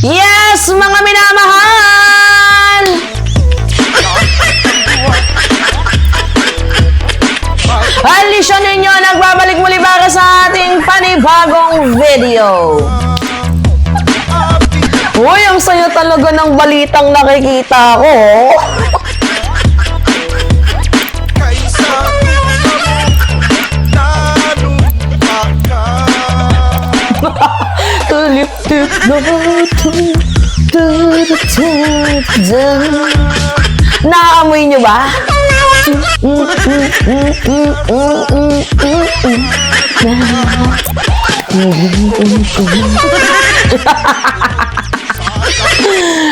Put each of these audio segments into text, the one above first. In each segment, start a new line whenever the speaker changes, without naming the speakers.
Yes, mga minamahal! Alisyon ninyo, nagbabalik muli para sa ating panibagong video. Uy, ang sayo talaga ng balitang nakikita ko. Tulip-tip na naamoy nyo ba?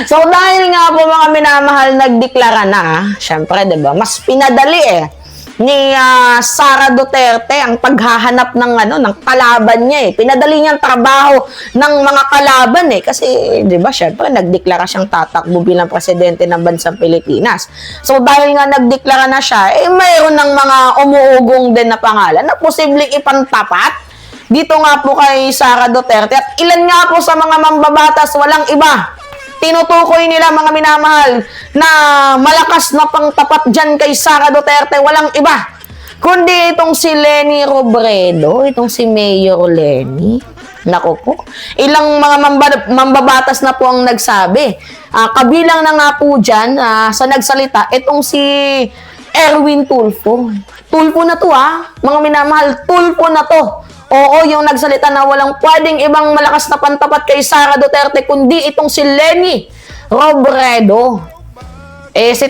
So dahil nga po mga minamahal, nagdeklara na, syempre 'di ba? Mas pinadali ni Sara Duterte ang paghahanap ng kalaban niya Pinadali niya ang trabaho ng mga kalaban kasi 'di ba syempre nagdeklara siyang tatakbo bilang presidente ng bansang Pilipinas. So dahil nga nagdeklara na siya, mayroon ng mga umuugong din na pangalan na posibleng ipantapat dito nga po kay Sara Duterte. At ilan nga po sa mga mambabatas, walang iba, tinutukoy nila mga minamahal na malakas na pangtapat dyan kay Sara Duterte, walang iba kundi itong si Leni Robredo, itong si Mayor Leni. Naku po, ilang mga mambabatas na po ang nagsabi. Kabilang na nga po dyan sa nagsalita itong si Erwin Tulfo. Tulfo na to mga minamahal, Tulfo na to. Oo, yung nagsalita na walang pwedeng ibang malakas na pantapat kay Sara Duterte kundi itong si Leni Robredo. Si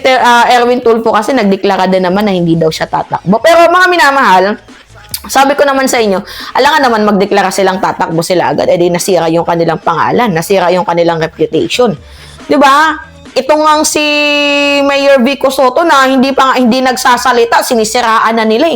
Erwin Tulfo kasi nagdeklara din naman na hindi daw siya tatakbo. Pero mga minamahal, sabi ko naman sa inyo, alangan naman magdeklara silang tatakbo sila agad, di nasira yung kanilang pangalan, nasira yung kanilang reputation. 'Di ba? Ito ngang si Mayor Vico Soto na hindi nagsasalita, sinisiraan na nila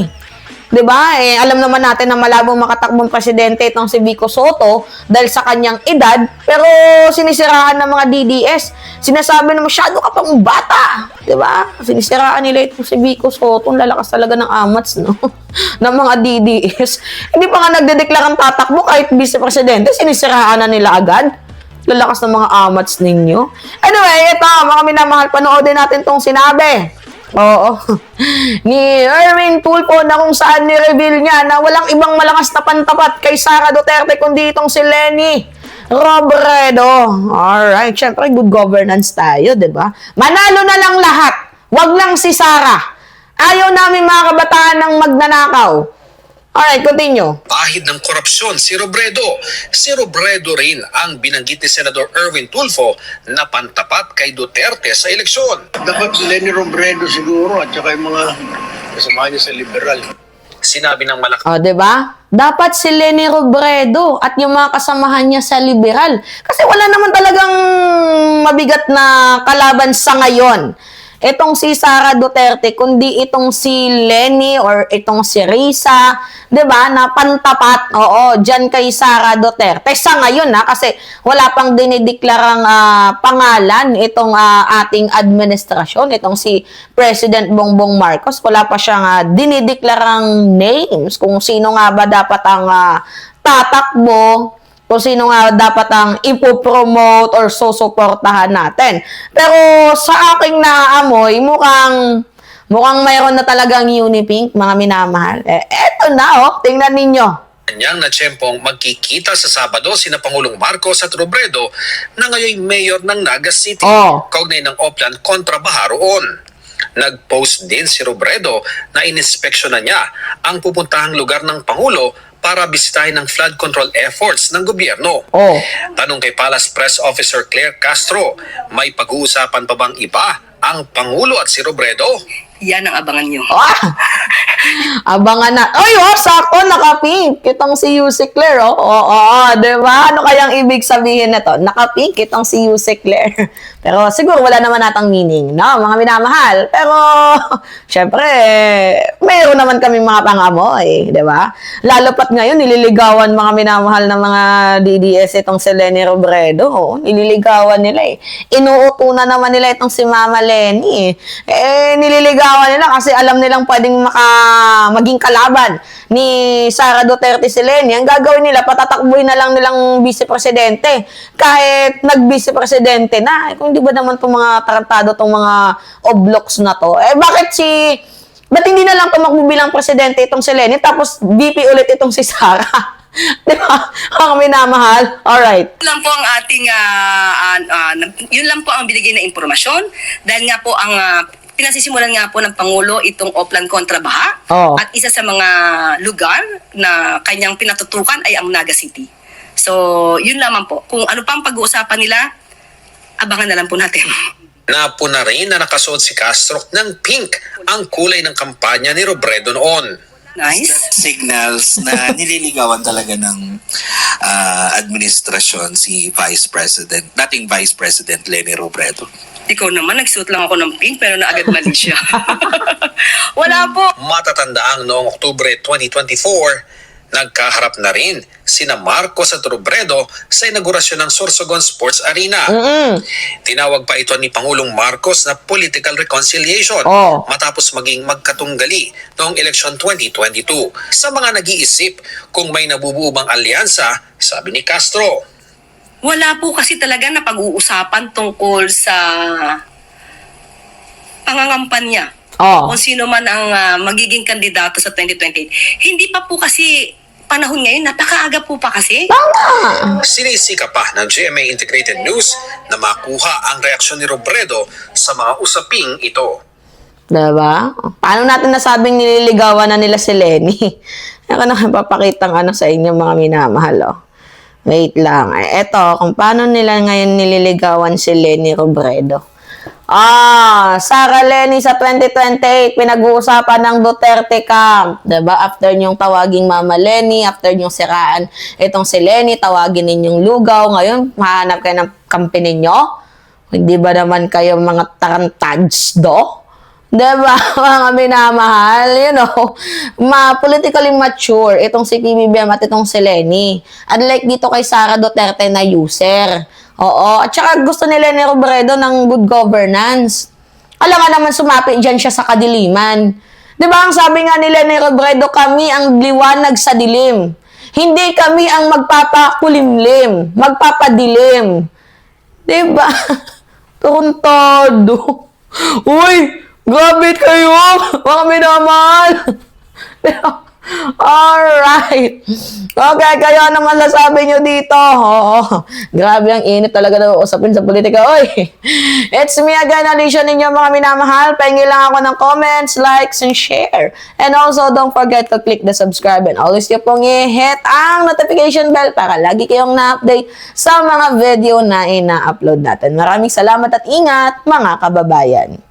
'Di ba? Alam naman natin na malabong makatakbong presidente itong si Vico Soto dahil sa kanyang edad, pero sinisiraan ng mga DDS. Sinasabi na masyado ka pang bata, 'di ba? Sinisiraan nila itong si Vico Soto, lalakas talaga ng amats, no? ng mga DDS. Hindi pa nga nagdedeklarang tatakbo kahit vice presidente, sinisiraan na nila agad. Lalakas ng mga amats ninyo. Anyway, ito mga minamahal, panoodin natin tong sinabi. Oo. Ni Erwin Tulfo na kung saan ni-reveal niya na walang ibang malakas na pantapat kay Sara Duterte kundi itong si Leni Robredo. Alright, syempre good governance tayo, 'di ba? Manalo na lang lahat. Wag lang si Sara. Ayaw namin mga kabataan ng magnanakaw. Alright, continue.
Bahid ng korupsyon si Robredo. Si Robredo rin ang binanggit ni Senador Erwin Tulfo na pantapat kay Duterte sa eleksyon.
Dapat si Leni Robredo siguro at saka yung mga kasama niya sa liberal.
Sinabi ng malakas.
Diba? Dapat si Leni Robredo at yung mga kasamahan niya sa liberal. Kasi wala naman talagang mabigat na kalaban sa ngayon itong si Sara Duterte, kundi itong si Leni or itong si Risa, 'di ba? Na pantapat, diyan kay Sara Duterte. Sa ngayon kasi wala pang dinideklarang pangalan itong ating administrasyon, itong si President Bongbong Marcos. Wala pa siyang dinideklarang names kung sino nga ba dapat ang tatakbo, kung sino nga dapat ang ipopromote or susuportahan natin. Pero sa aking naamoy, mukhang mayroon na talagang Unipink, mga minamahal. Eto na, tingnan ninyo.
Kanyang na tiyempong magkikita sa Sabado sina Pangulong Marcos at Robredo na ngayon mayor ng Naga City. Kaugnay ng Oplan kontra Baha roon. Nag-post din si Robredo na ininspeksyonan niya ang pupuntahang lugar ng Pangulo para bisitahin ang flood control efforts ng gobyerno. Tanong kay Palace Press Officer Claire Castro, may pag-uusapan pa bang iba ang Pangulo at si Robredo?
Yan ang abangan nyo.
Abangan na. Ay, sakto, naka-pink. Itong si Yusek Claire, diba? Ano kayang ibig sabihin nito? Naka-pink itong si Yusek Claire. Pero siguro wala naman natang meaning, no? Mga minamahal. Pero, syempre, mayroon naman kami mga pangamoy, diba? Lalo pat ngayon, nililigawan mga minamahal ng mga DDS itong si Leni Robredo. Nililigawan nila Inuutunan naman nila itong si Mama Leni. Nililigawan nila kasi alam nilang pwedeng maging kalaban ni Sara Duterte si Leni, ang gagawin nila, patatakbuhin na lang nilang vice-presidente. Kahit nag-vice-presidente na, kung di ba naman itong mga tarantado, itong mga obloks na to, ba't hindi na lang tumakbo bilang presidente itong si Leni, tapos VP ulit itong si Sara? Di ba? Ang minamahal. Alright.
Yun lang po ang ating, yun lang po ang binigay na impormasyon. Dahil nga po ang pinasisimulan nga po ng Pangulo itong Oplan kontra Baha.
Oh.
At isa sa mga lugar na kanyang pinatutukan ay ang Naga City. So, yun lamang po. Kung ano pang pag-uusapan nila, abangan na lang po natin.
Napuna rin na nakasuot si Castro ng pink, ang kulay ng kampanya ni Robredo noon.
Nice.
Signals na nililigawan talaga ng administrasyon si Vice President, dating Vice President Leni Robredo.
Ikaw naman, nagsuot lang ako ng pink pero naagad mali siya. Wala po.
Matatandaang noong Oktubre 2024, nagkaharap na rin sina Marcos at Robredo sa inaugurasyon ng Sorsogon Sports Arena. Tinawag pa ito ni Pangulong Marcos na political reconciliation matapos maging magkatunggali noong eleksyon 2022. Sa mga nag-iisip kung may nabubuo bang alyansa, sabi ni Castro,
Wala po kasi talaga na pag-uusapan tungkol sa pangangampanya. Kung sino man ang magiging kandidato sa 2028. Hindi pa po kasi panahon ngayon, napakaaga po pa kasi.
sinisika pa ng GMA Integrated News na makuha ang reaksyon ni Robredo sa mga usaping ito.
Diba? Paano natin nasabing nililigawan na nila si Leni? Ako na papakitang sa inyo mga minamahal. Wait lang. Eto, kung paano nila ngayon nililigawan si Leni Robredo. Sara Leni sa 2028, pinag-uusapan ng Duterte camp. Diba? After nyong tawaging Mama Leni, after nyong siraan itong si Leni, tawagin ninyong lugaw. Ngayon, mahanap kayo ng kampi ninyo? Hindi ba naman kayo mga tarantads do? Diba? Mga minamahal, politically mature itong si PBBM at itong si Leni. Unlike dito kay Sara Duterte na user. Oo. At saka gusto ni Leni Robredo ng good governance. Alam nga naman sumapit dyan siya sa kadiliman. Diba ang sabi nga ni Leni Robredo, kami ang liwanag sa dilim. Hindi kami ang magpapakulimlim, magpapadilim. Diba? Turuntado. Uy! Grabe kayo! Mga minamahal! Alright. Okay, kayo ano masasabi nyo dito? Grabe ang init talaga na usapin sa politika. Oy! It's me again, Alicia ninyo mga minamahal. Pahingi lang ako ng comments, likes, and share. And also, don't forget to click the subscribe and always nyo pong i-hit ang notification bell para lagi kayong na-update sa mga video na ina-upload natin. Maraming salamat at ingat mga kababayan.